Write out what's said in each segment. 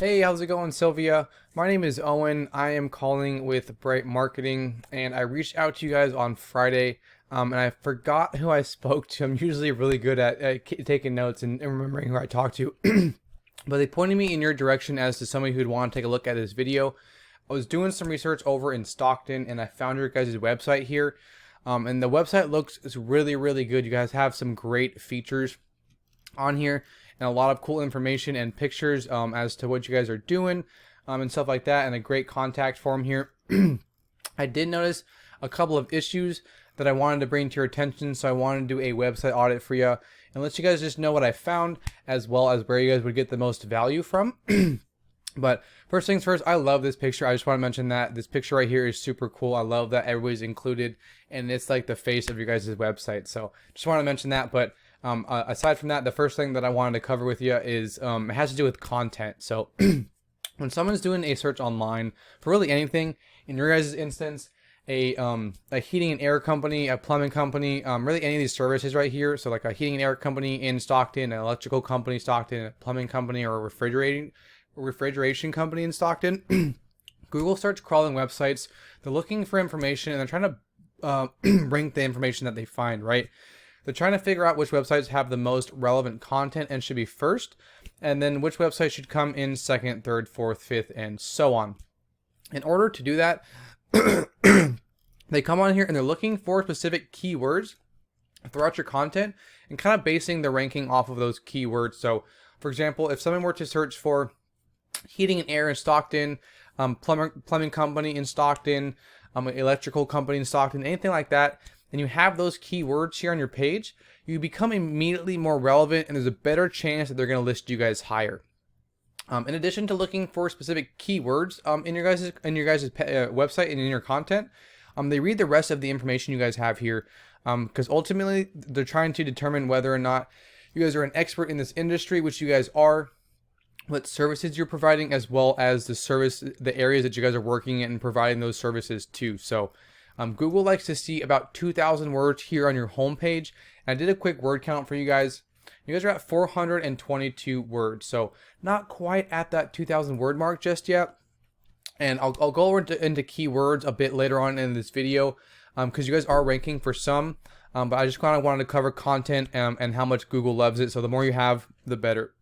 Hey, how's it going, Sylvia? My name is Owen. I am calling with Bright Marketing, and I reached out to you guys on Friday, and I forgot who I spoke to. I'm usually really good at taking notes and remembering who I talked to, but they pointed me in your direction as to somebody who'd want to take a look at this video. I was doing some research over in Stockton, and I found your guys' website here, and the website looks really, really good. You guys have some great features on here and a lot of cool information and pictures as to what you guys are doing and stuff like that, and a great contact form here. I did notice a couple of issues that I wanted to bring to your attention, so I wanted to do a website audit for you and let you guys just know what I found, as well as where you guys would get the most value from. But first things first, I love this picture. I just want to mention that this picture right here is super cool. I love that everybody's included, and it's like the face of your guys' website. So just want to mention that. But aside from that, the first thing that I wanted to cover with you is it has to do with content. So when someone's doing a search online for really anything, in your guys' instance, a heating and air company, a plumbing company, really any of these services right here. So like a heating and air company in Stockton, an electrical company Stockton, a plumbing company, or a refrigeration company in Stockton. Google starts crawling websites. They're looking for information, and they're trying to rank the information that they find, right? They're trying to figure out which websites have the most relevant content and should be first, and then which website should come in second, third, fourth, fifth, and so on. In order to do that, they come on here and they're looking for specific keywords throughout your content and kind of basing the ranking off of those keywords. So, for example, if someone were to search for heating and air in Stockton, plumbing company in Stockton, electrical company in Stockton, anything like that, and you have those keywords here on your page, you become immediately more relevant, and there's a better chance that they're going to list you guys higher. In addition to looking for specific keywords in your guys' website and in your content, they read the rest of the information you guys have here, because ultimately they're trying to determine whether or not you guys are an expert in this industry, which you guys are, what services you're providing, as well as the areas that you guys are working in and providing those services to. So Google likes to see about 2,000 words here on your homepage. And I did a quick word count for you guys. You guys are at 422 words, so not quite at that 2,000 word mark just yet. And I'll go over into keywords a bit later on in this video, because you guys are ranking for some. But I just kind of wanted to cover content and how much Google loves it. So the more you have, the better.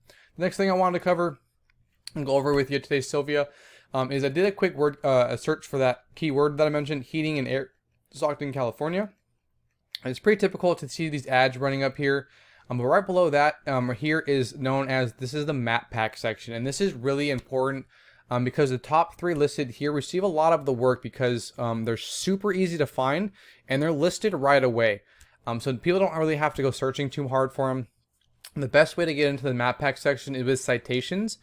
The next thing I wanted to cover and go over with you today, Sylvia, is I did a quick a search for that keyword that I mentioned, heating and air, Stockton, California. And it's pretty typical to see these ads running up here. But right below that, here is known as, this is the map pack section. And this is really important because the top 3 listed here receive a lot of the work because they're super easy to find and they're listed right away. So people don't really have to go searching too hard for them. And the best way to get into the map pack section is with citations.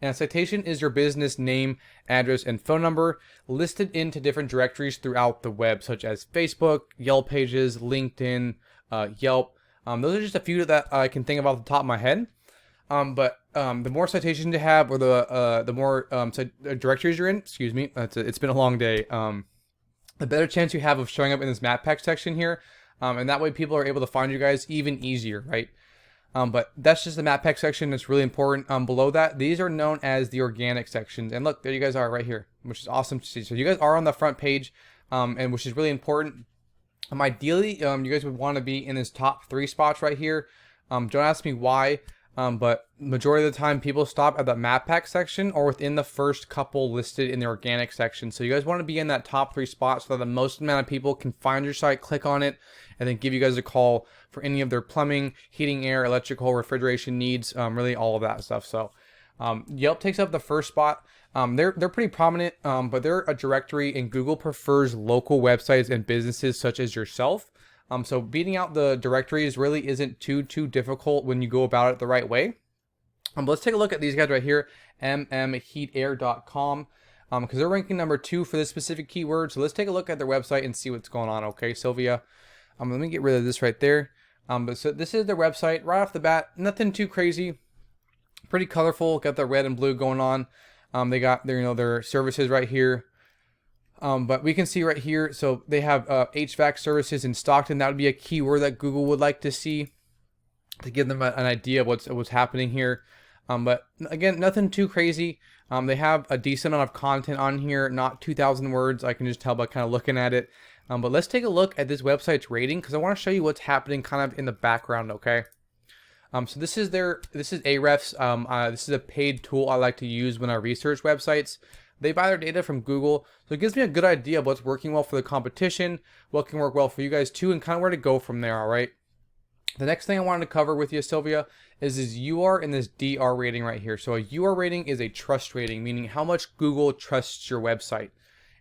And a citation is your business name, address, and phone number listed into different directories throughout the web, such as Facebook, Yelp pages, LinkedIn, Yelp. Those are just a few that I can think of off the top of my head. But the more citations you have, or the more directories you're in, excuse me, it's been a long day, the better chance you have of showing up in this map pack section here. And that way people are able to find you guys even easier, right? But that's just the map pack section. That's really important. Below that, these are known as the organic sections. And look, there you guys are right here, which is awesome to see. So you guys are on the front page, and which is really important. Ideally, you guys would want to be in this top 3 spots right here. Don't ask me why, but majority of the time people stop at the map pack section or within the first couple listed in the organic section. So you guys want to be in that top 3 spots so that the most amount of people can find your site, click on it, and then give you guys a call for any of their plumbing, heating, air, electrical, refrigeration needs, really all of that stuff. So Yelp takes up the first spot. They're pretty prominent, but they're a directory, and Google prefers local websites and businesses such as yourself. So beating out the directories really isn't too difficult when you go about it the right way. But let's take a look at these guys right here, mmheatair.com, because they're ranking number 2 for this specific keyword. So let's take a look at their website and see what's going on. Okay, Sylvia. Let me get rid of this right there. But so this is their website right off the bat. Nothing too crazy. Pretty colorful. Got the red and blue going on. They got their services right here. But we can see right here, so they have HVAC services in Stockton. That would be a keyword that Google would like to see to give them an idea of what's happening here. But again, nothing too crazy. They have a decent amount of content on here, not 2,000 words. I can just tell by kind of looking at it. But let's take a look at this website's rating because I want to show you what's happening kind of in the background, okay? So this is Ahrefs. This is a paid tool I like to use when I research websites. They buy their data from Google, so it gives me a good idea of what's working well for the competition, what can work well for you guys too, and kind of where to go from there, all right? The next thing I wanted to cover with you, Sylvia, is this UR and this DR rating right here. So a UR rating is a trust rating, meaning how much Google trusts your website.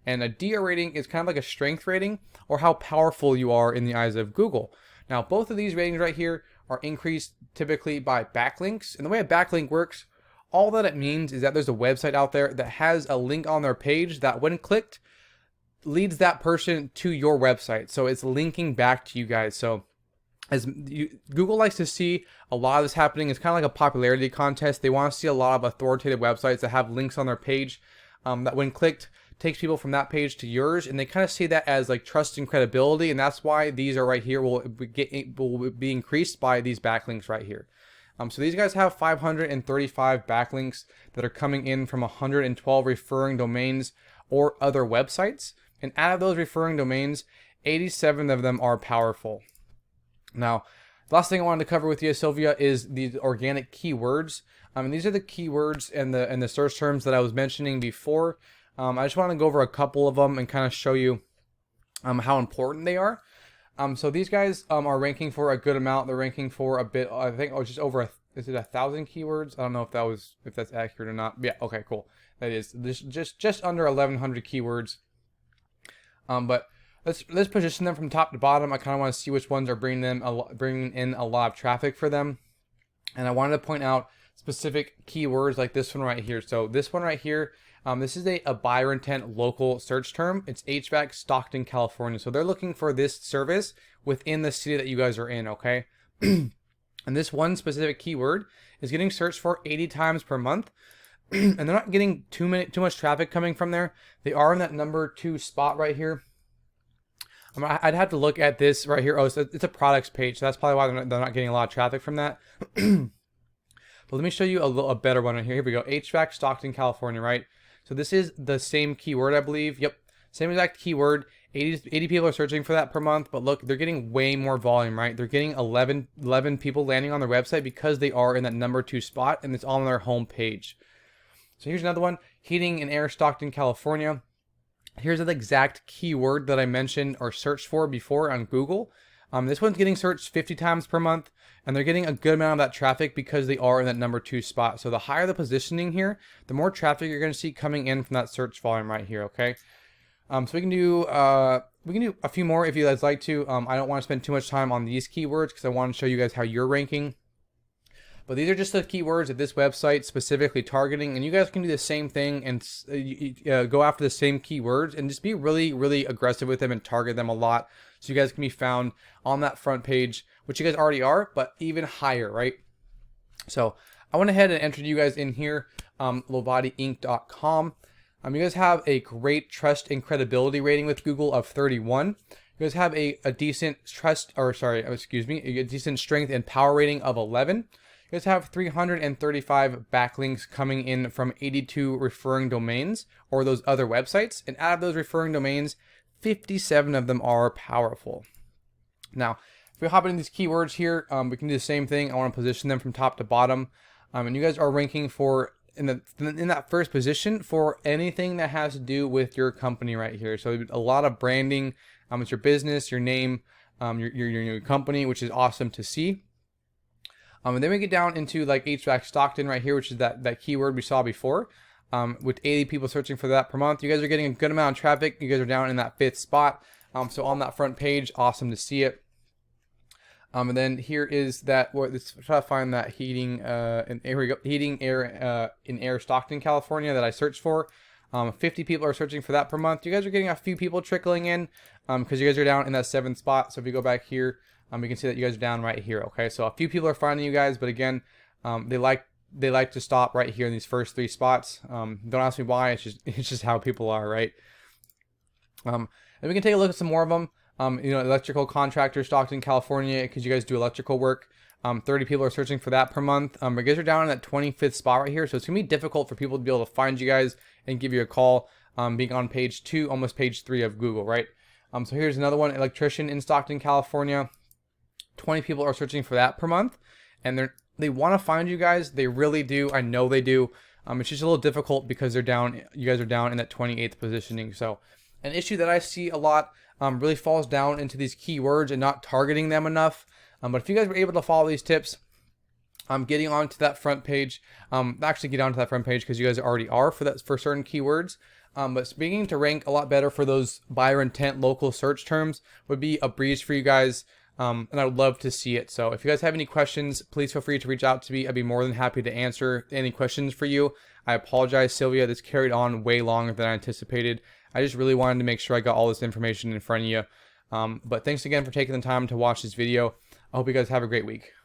And a DR rating is kind of like a strength rating or how powerful you are in the eyes of Google. Now, both of these ratings right here are increased typically by backlinks. And the way a backlink works, all that it means is that there's a website out there that has a link on their page that when clicked leads that person to your website. So it's linking back to you guys. So Google likes to see a lot of this happening. It's kind of like a popularity contest. They want to see a lot of authoritative websites that have links on their page that when clicked takes people from that page to yours, and they kind of see that as like trust and credibility, and that's why these are right here will be increased by these backlinks right here. So these guys have 535 backlinks that are coming in from 112 referring domains or other websites, and out of those referring domains, 87 of them are powerful. Now, the last thing I wanted to cover with you, Sylvia, is the organic keywords. And these are the keywords and the search terms that I was mentioning before. I just want to go over a couple of them and kind of show you how important they are. So these guys are ranking for a good amount. They're ranking for a bit, I think, just over, is it 1,000 keywords? I don't know if that's accurate or not. Yeah, okay, cool. That is just under 1,100 keywords. But let's position them from top to bottom. I kind of want to see which ones are bringing in a lot of traffic for them. And I wanted to point out specific keywords like this one right here. So this one right here, this is a buyer intent local search term. It's HVAC Stockton, California. So they're looking for this service within the city that you guys are in, okay? And this one specific keyword is getting searched for 80 times per month. And they're not getting too much traffic coming from there. They are in that number 2 spot right here. I'd have to look at this right here. Oh, so it's a products page. So that's probably why they're not getting a lot of traffic from that. But let me show you a better one right here. Here we go. HVAC Stockton, California, right? So this is the same keyword, I believe. Yep. Same exact keyword. 80 people are searching for that per month. But look, they're getting way more volume, right? They're getting 11 people landing on their website because they are in that number 2 spot. And it's on their home page. So here's another one. Heating and air Stockton, California. Here's the exact keyword that I mentioned or searched for before on Google. This one's getting searched 50 times per month, and they're getting a good amount of that traffic because they are in that number 2 spot. So the higher the positioning here, the more traffic you're going to see coming in from that search volume right here. Okay. So we can do a few more if you guys like to. I don't want to spend too much time on these keywords because I want to show you guys how you're ranking. But these are just the keywords that this website specifically targeting, and you guys can do the same thing and go after the same keywords and just be really, really aggressive with them and target them a lot, so you guys can be found on that front page, which you guys already are, but even higher, right? So I went ahead and entered you guys in here, LovottiInc.com. You guys have a great trust and credibility rating with Google of 31. You guys have a decent a decent strength and power rating of 11. You guys have 335 backlinks coming in from 82 referring domains or those other websites. And out of those referring domains, 57 of them are powerful. Now, if we hop into these keywords here, we can do the same thing. I want to position them from top to bottom. And you guys are ranking for in that first position for anything that has to do with your company right here. So a lot of branding. It's your business, your name, your company, which is awesome to see. And then we get down into like HVAC Stockton right here, which is that keyword we saw before, with 80 people searching for that per month. You guys are getting a good amount of traffic. You guys are down in that 5th spot. So on that front page, awesome to see it. And then here is that. Let's try to find that heating. And here we go. Heating air in air Stockton, California that I searched for. 50 people are searching for that per month. You guys are getting a few people trickling in because you guys are down in that 7th spot. So if you go back here, you can see that you guys are down right here. Okay, so a few people are finding you guys, but again, they like to stop right here in these first 3 spots. Don't ask me why. It's just how people are, right? And we can take a look at some more of them. Electrical contractor, Stockton, California, because you guys do electrical work. 30 people are searching for that per month. You guys are down in that 25th spot right here, so it's gonna be difficult for people to be able to find you guys and give you a call, being on page 2, almost page 3 of Google, right? So here's another one, electrician in Stockton, California. 20 people are searching for that per month, and they want to find you guys. They really do. I know they do. It's just a little difficult because they're down. You guys are down in that 28th positioning. So an issue that I see a lot really falls down into these keywords and not targeting them enough. But if you guys were able to follow these tips, getting onto that front page, actually get onto that front page because you guys already are for certain keywords. But beginning to rank a lot better for those buyer intent local search terms would be a breeze for you guys. And I would love to see it. So if you guys have any questions, please feel free to reach out to me. I'd be more than happy to answer any questions for you. I apologize, Sylvia. This carried on way longer than I anticipated. I just really wanted to make sure I got all this information in front of you. But thanks again for taking the time to watch this video. I hope you guys have a great week.